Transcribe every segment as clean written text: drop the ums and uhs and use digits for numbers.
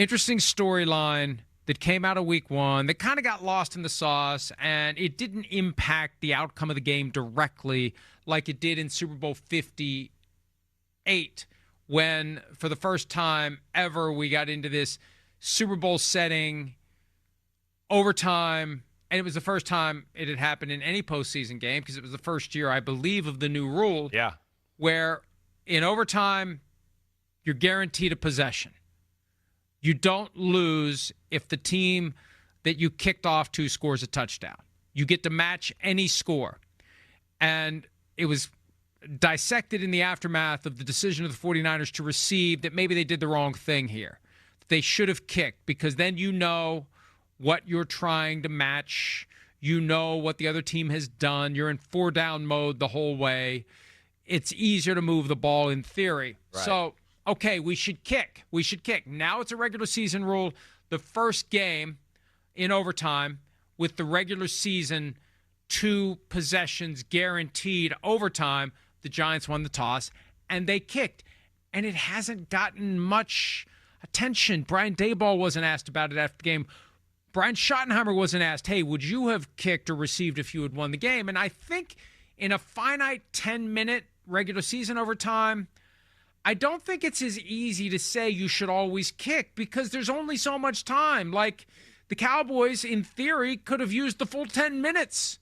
interesting storyline that came out of week one that kind of got lost in the sauce, and it didn't impact the outcome of the game directly like it did in Super Bowl 58, when for the first time ever we got into this Super Bowl setting, overtime, and it was the first time it had happened in any postseason game because it was the first year, I believe, of the new rule. Yeah. Where in overtime, you're guaranteed a possession. You don't lose if the team that you kicked off to scores a touchdown. You get to match any score. And it was dissected in the aftermath of the decision of the 49ers to receive that maybe they did the wrong thing here. They should have kicked, because then you know what you're trying to match. You know what the other team has done. You're in 4-down mode the whole way. It's easier to move the ball in theory. Right. So, okay, we should kick. We should kick. Now it's a regular season rule. The first game in overtime with the regular season 2 possessions guaranteed overtime, the Giants won the toss, and they kicked. And it hasn't gotten much attention. Brian Daboll wasn't asked about it after the game. Brian Schottenheimer wasn't asked, hey, would you have kicked or received if you had won the game? And I think in a finite 10-minute regular season overtime, I don't think it's as easy to say you should always kick, because there's only so much time. Like, the Cowboys, in theory, could have used the full 10 minutes,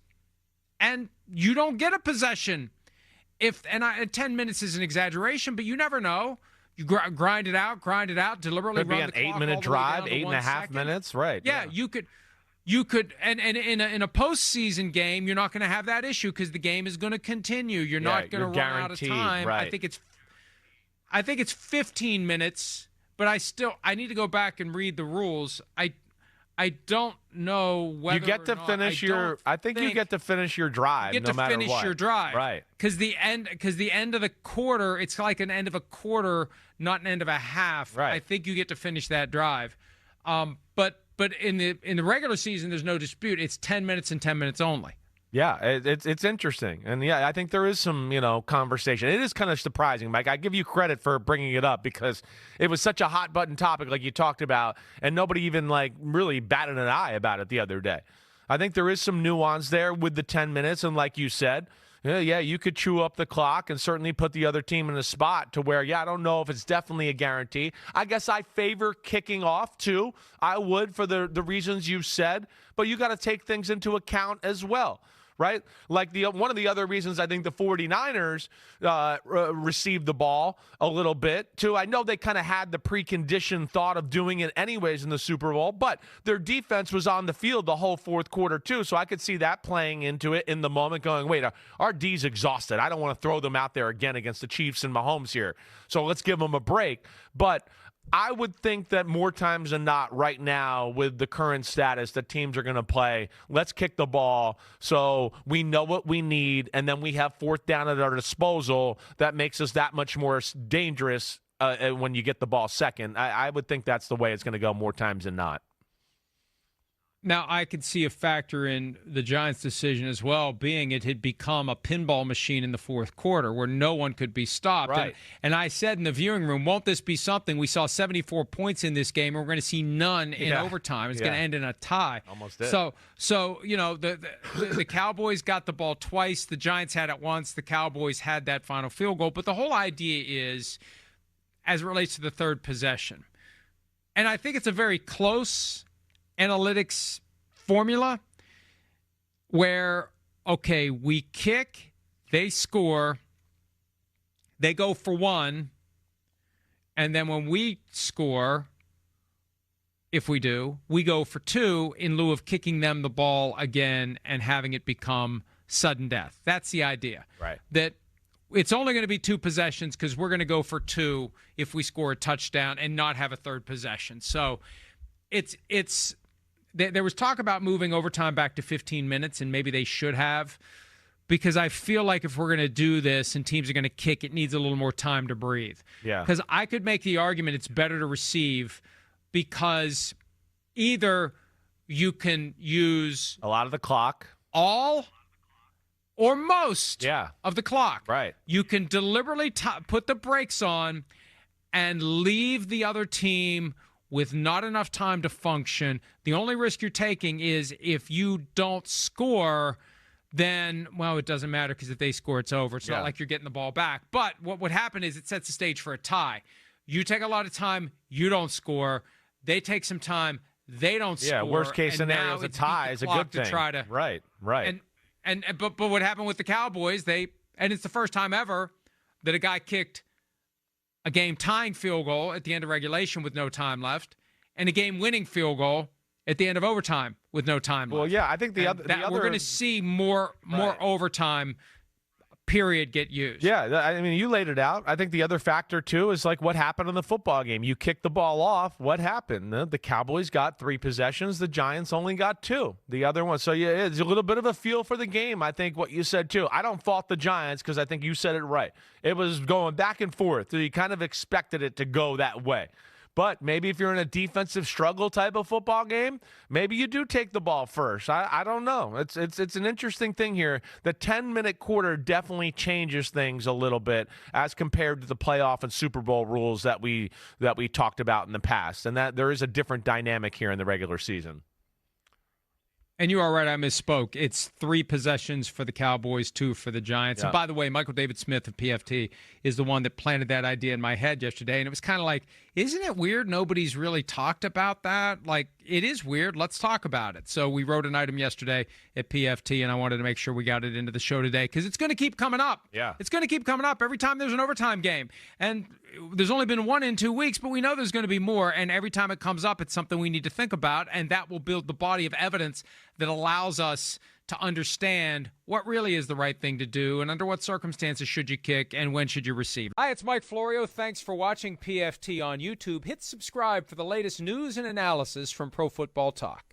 and you don't get a possession. 10 minutes is an exexaggeration, but you never know. You grind it out, deliberately Could be run an the clock 8-minute all the way drive, down to 8.5 1 second. minutes, right? Yeah, you could, and in a postseason game, you're not going to have that issue because the game is going to continue. You're not going to run out of time. Right. I think it's 15 minutes, but I need to go back and read the rules. I don't know whether you get to finish your. I think you get to finish your drive. You get no to matter finish what. your drive, right? Because the end of the quarter, it's like an end of a quarter, not an end of a half. Right. I think you get to finish that drive. But in the regular season, there's no dispute. It's 10 minutes and 10 minutes only. Yeah, it's interesting. And, yeah, I think there is some, conversation. It is kind of surprising, Mike. I give you credit for bringing it up because it was such a hot-button topic like you talked about, and nobody even, really batted an eye about it the other day. I think there is some nuance there with the 10 minutes, and like you said, yeah, you could chew up the clock and certainly put the other team in a spot to where, I don't know if it's definitely a guarantee. I guess I favor kicking off, too. I would for the reasons you said, but you got to take things into account as well. Right? Like one of the other reasons I think the 49ers received the ball a little bit, too. I know they kind of had the preconditioned thought of doing it anyways in the Super Bowl, but their defense was on the field the whole fourth quarter, too. So I could see that playing into it in the moment, going, wait, our D's exhausted. I don't want to throw them out there again against the Chiefs and Mahomes here. So let's give them a break. But I would think that more times than not right now with the current status that teams are going to play, let's kick the ball so we know what we need, and then we have fourth down at our disposal. That makes us that much more dangerous when you get the ball second. I would think that's the way it's going to go more times than not. Now, I could see a factor in the Giants' decision as well, being it had become a pinball machine in the fourth quarter where no one could be stopped. Right. And I said in the viewing room, won't this be something? We saw 74 points in this game, and we're going to see none in overtime. It's going to end in a tie. Almost did. So the Cowboys got the ball twice. The Giants had it once. The Cowboys had that final field goal. But the whole idea is, as it relates to the third possession, and I think it's a very close analytics formula where, okay, we kick, they score, they go for 1, and then when we score, if we do, we go for 2 in lieu of kicking them the ball again and having it become sudden death. That's the idea. Right. That it's only going to be 2 possessions because we're going to go for 2 if we score a touchdown and not have a third possession. So it's there was talk about moving overtime back to 15 minutes, and maybe they should have, because I feel like if we're going to do this and teams are going to kick, it needs a little more time to breathe. Yeah. Because I could make the argument it's better to receive because either you can use a lot of the clock, all or most of the clock. Right. You can deliberately put the brakes on and leave the other team with not enough time to function. The only risk you're taking is if you don't score, then, well, it doesn't matter because if they score, it's over. It's not like you're getting the ball back. But what would happen is it sets the stage for a tie. You take a lot of time, you don't score. They take some time, they don't score. Yeah, worst case scenario is a tie is a good thing. Right. But what happened with the Cowboys, and it's the first time ever that a guy kicked a game-tying field goal at the end of regulation with no time left, and a game-winning field goal at the end of overtime with no time left. Well, yeah, I think the other we're going to see more overtime period get used. Yeah, I mean, you laid it out. I think the other factor, too, is like what happened in the football game. You kicked the ball off. What happened? The Cowboys got 3 possessions. The Giants only got 2. The other one. So, yeah, it's a little bit of a feel for the game, I think, what you said, too. I don't fault the Giants because I think you said it right. It was going back and forth. You kind of expected it to go that way. But maybe if you're in a defensive struggle type of football game, maybe you do take the ball first. I don't know. It's an interesting thing here. The 10-minute quarter definitely changes things a little bit as compared to the playoff and Super Bowl rules that we talked about in the past. And that there is a different dynamic here in the regular season. And you are right, I misspoke. It's 3 possessions for the Cowboys, 2 for the Giants. Yeah. And by the way, Michael David Smith of PFT is the one that planted that idea in my head yesterday. And it was kind of like, isn't it weird nobody's really talked about that? Like, it is weird. Let's talk about it. So we wrote an item yesterday at PFT, and I wanted to make sure we got it into the show today because it's going to keep coming up. Yeah. It's going to keep coming up every time there's an overtime game. And there's only been 1 in 2 weeks, but we know there's going to be more. And every time it comes up, it's something we need to think about, and that will build the body of evidence that allows us to understand what really is the right thing to do and under what circumstances should you kick and when should you receive. Hi, it's Mike Florio. Thanks for watching PFT on YouTube. Hit subscribe for the latest news and analysis from Pro Football Talk.